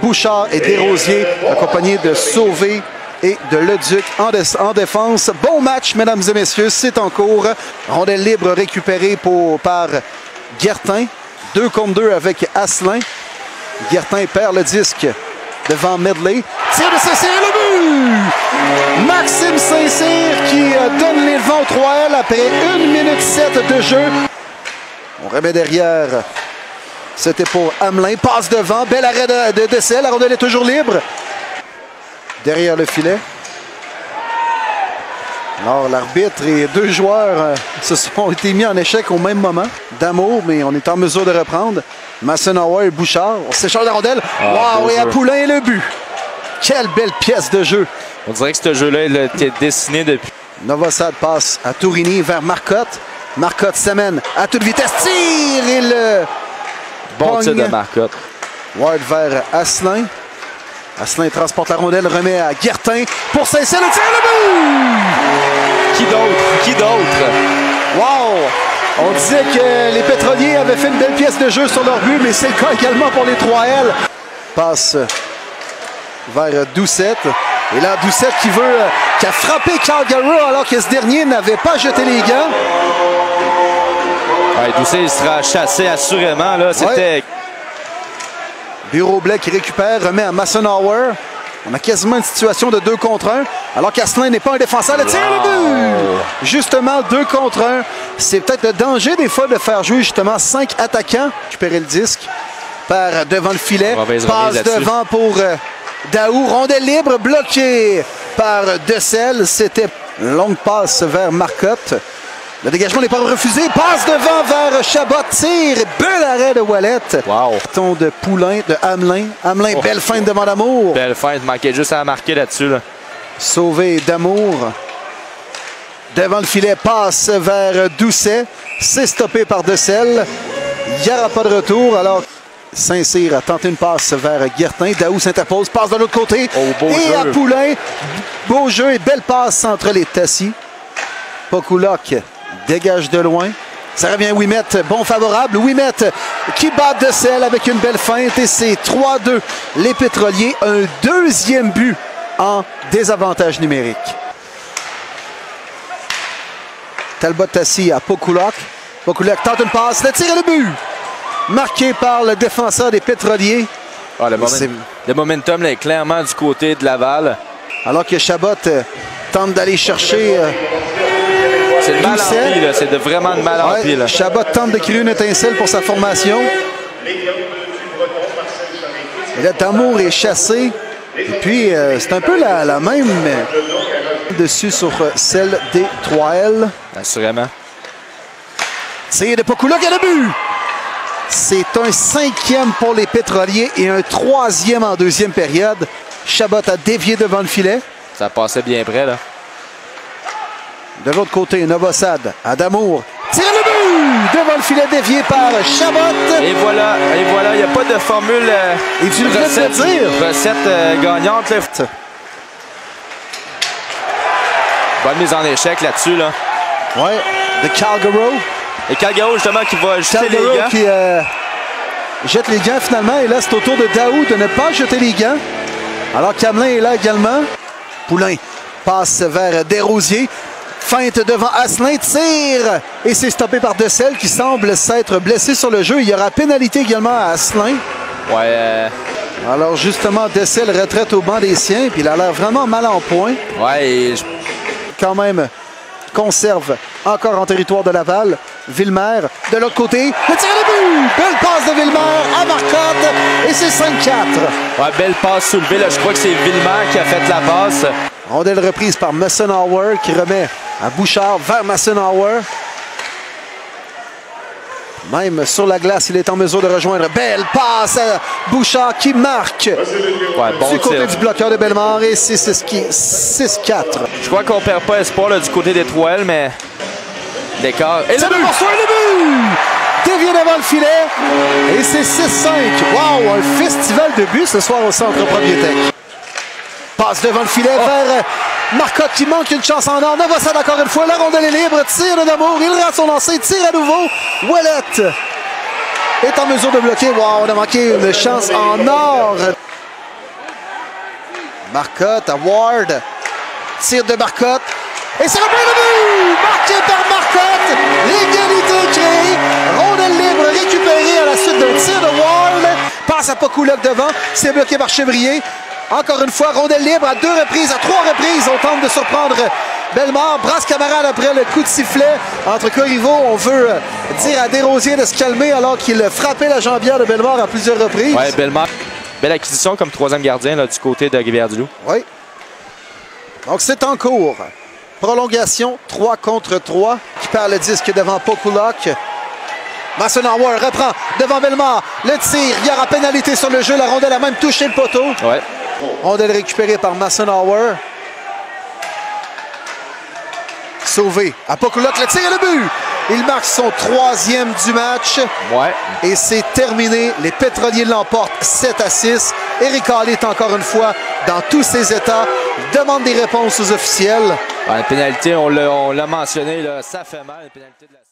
Bouchard et Desrosiers, accompagnés de Sauvé et de Leduc en défense. Bon match, mesdames et messieurs, c'est en cours. Rondelle libre récupérée par Guertin. 2 contre 2 avec Asselin. Guertin perd le disque devant Medley. Tire de Saint-Cyr et le but! Maxime Saint-Cyr qui donne les devants au 3L après 1 minute 7 de jeu. On remet derrière. C'était pour Hamelin. Passe devant. Bel arrêt de Dessel. La rondelle est toujours libre. Derrière le filet. Alors, l'arbitre et 2 joueurs se sont été mis en échec au même moment. D'Amour, mais on est en mesure de reprendre. Massenauer et Bouchard. On s'échange la rondelle. Wow! Et à Poulain et le but. Quelle belle pièce de jeu. On dirait que ce jeu-là, il a été dessiné depuis. Novosad passe à Tourini vers Marcotte. Marcotte s'amène à toute vitesse. Tire et le bon tir de Marcotte. Ward vers Asselin. Asselin transporte la rondelle, remet à Guertin pour Saint-Cyr, le tir et le but! Qui d'autre? Qui d'autre? Wow! On disait que les Pétroliers avaient fait une belle pièce de jeu sur leur but, mais c'est le cas également pour les 3L. Passe vers Doucette. Et là, Doucette qui a frappé Calgary alors que ce dernier n'avait pas jeté les gants. Ouais, Doucet, il sera chassé assurément. Là, c'était... Ouais. Bureau-Blais qui récupère, remet à Massenauer. On a quasiment une situation de 2 contre 1. Alors qu'Asselin n'est pas un défenseur. Le tir, le but! Justement, 2 contre 1. C'est peut-être le danger des fois de faire jouer justement 5 attaquants. Récupérer le disque. Par devant le filet. Passe devant pour Daou. Rondelle libre, bloqué par Dessel. C'était longue passe vers Marcotte. Le dégagement n'est pas refusé. Passe devant vers Chabot. Tire. Bel arrêt de Wallet. Wow. Ton de Poulain, de Hamelin. Hamelin, belle feinte devant d'Amour. Belle feinte. Manquait juste à marquer là-dessus. Là. Sauvé d'Amour. Devant le filet. Passe vers Doucet. C'est stoppé par Dessel. Il n'y aura pas de retour. Alors, Saint-Cyr a tenté une passe vers Guertin. Daou s'interpose. Passe de l'autre côté. Oh, beau et jeu. À Poulain. Beau jeu et belle passe entre les Tassis. Pokuloc dégage de loin. Ça revient Ouimet, bon favorable. Ouimet qui bat Dessel avec une belle feinte et c'est 3-2. Les Pétroliers, un 2e but en désavantage numérique. Talbot-Tassi à Pokuloc. Pokuloc tente une passe, le tir et le but. Marqué par le défenseur des Pétroliers. Ah, le momentum là, est clairement du côté de Laval. Alors que Chabot tente d'aller chercher... c'est le mal en pis, là. C'est vraiment de mal en pis. Là. Chabot tente de créer une étincelle pour sa formation. Et là, D'Amour est chassé. Et puis, c'est un peu la même dessus sur celle des 3L. Assurément. Tir de Pokuloc et le but! C'est un 5e pour les Pétroliers et un 3e en 2e période. Chabot a dévié devant le filet. Ça passait bien près, là. De l'autre côté, Novosad à D'Amour. Tire le but! Devant le filet dévié par Chabot. Et voilà, il n'y a pas de formule et tu recette gagnante. Là. Bonne mise en échec là-dessus. Là. Ouais, de Calgary. Et Calgary, justement, qui va jeter les gants. Qui jette les gants finalement. Et là, c'est au tour de Daou de ne pas jeter les gants. Alors Hamelin est là également. Poulain passe vers Desrosiers. Feinte devant Asselin, tire et c'est stoppé par Dessel qui semble s'être blessé sur le jeu. Il y aura pénalité également à Asselin. Ouais. Alors justement, Dessel retraite au banc des siens, puis il a l'air vraiment mal en point. Ouais, et quand même conserve encore en territoire de Laval. Villemer, de l'autre côté, le tir de but! Belle passe de Villemer à Marcotte et c'est 5-4. Ouais, belle passe soulevée. Là, je crois que c'est Villemer qui a fait la passe. Rondelle reprise par Massenauer qui remet à Bouchard vers Massenauer. Même sur la glace, il est en mesure de rejoindre. Belle passe à Bouchard qui marque. Ouais, bon du côté tir. du bloqueur de Bellemare et c'est 6-4. Je crois qu'on perd pas espoir là, du côté des 3L, mais l'écart. Et le but! Dévié devant le filet et c'est 6-5. Wow, un festival de buts ce soir au centre Probiotech. Passe devant le filet vers Marcotte qui manque une chance en or. Novosad encore une fois. La rondelle est libre. Tire de D'Amour. Il rate son lancer. Tire à nouveau. Wallet est en mesure de bloquer. Wow, on a manqué une chance en or. Marcotte à Ward. Tir de Marcotte. Et c'est le but! Marqué par Marcotte. L'égalité créée. Rondelle libre récupérée à la suite d'un tir de Ward. Passe à Pakuluk devant. C'est bloqué par Chevrier. Encore une fois, rondelle libre à 2 reprises, à 3 reprises. On tente de surprendre Bellemare. Brasse camarade après le coup de sifflet. Entre cas rivaux, on veut dire à Desrosiers de se calmer alors qu'il frappait la jambière de Bellemare à plusieurs reprises. Oui, Bellemare. Belle acquisition comme 3e gardien là, du côté de Rivière-du-Loup. Oui. Donc c'est en cours. Prolongation, 3 contre 3. Qui perd le disque devant Pakuluk. Massenauer reprend devant Bellemare. Le tir, il y aura pénalité sur le jeu. La rondelle a même touché le poteau. Ouais. Rondelle récupérée par Massenauer. Sauvé à Pakuluk. Le tir et le but. Il marque son 3e du match. Ouais. Et c'est terminé. Les Pétroliers l'emportent 7-6. Éric Hall est encore une fois dans tous ses états. Il demande des réponses aux officiels. Ouais, la pénalité, on l'a mentionné, là, ça fait mal. La pénalité de la...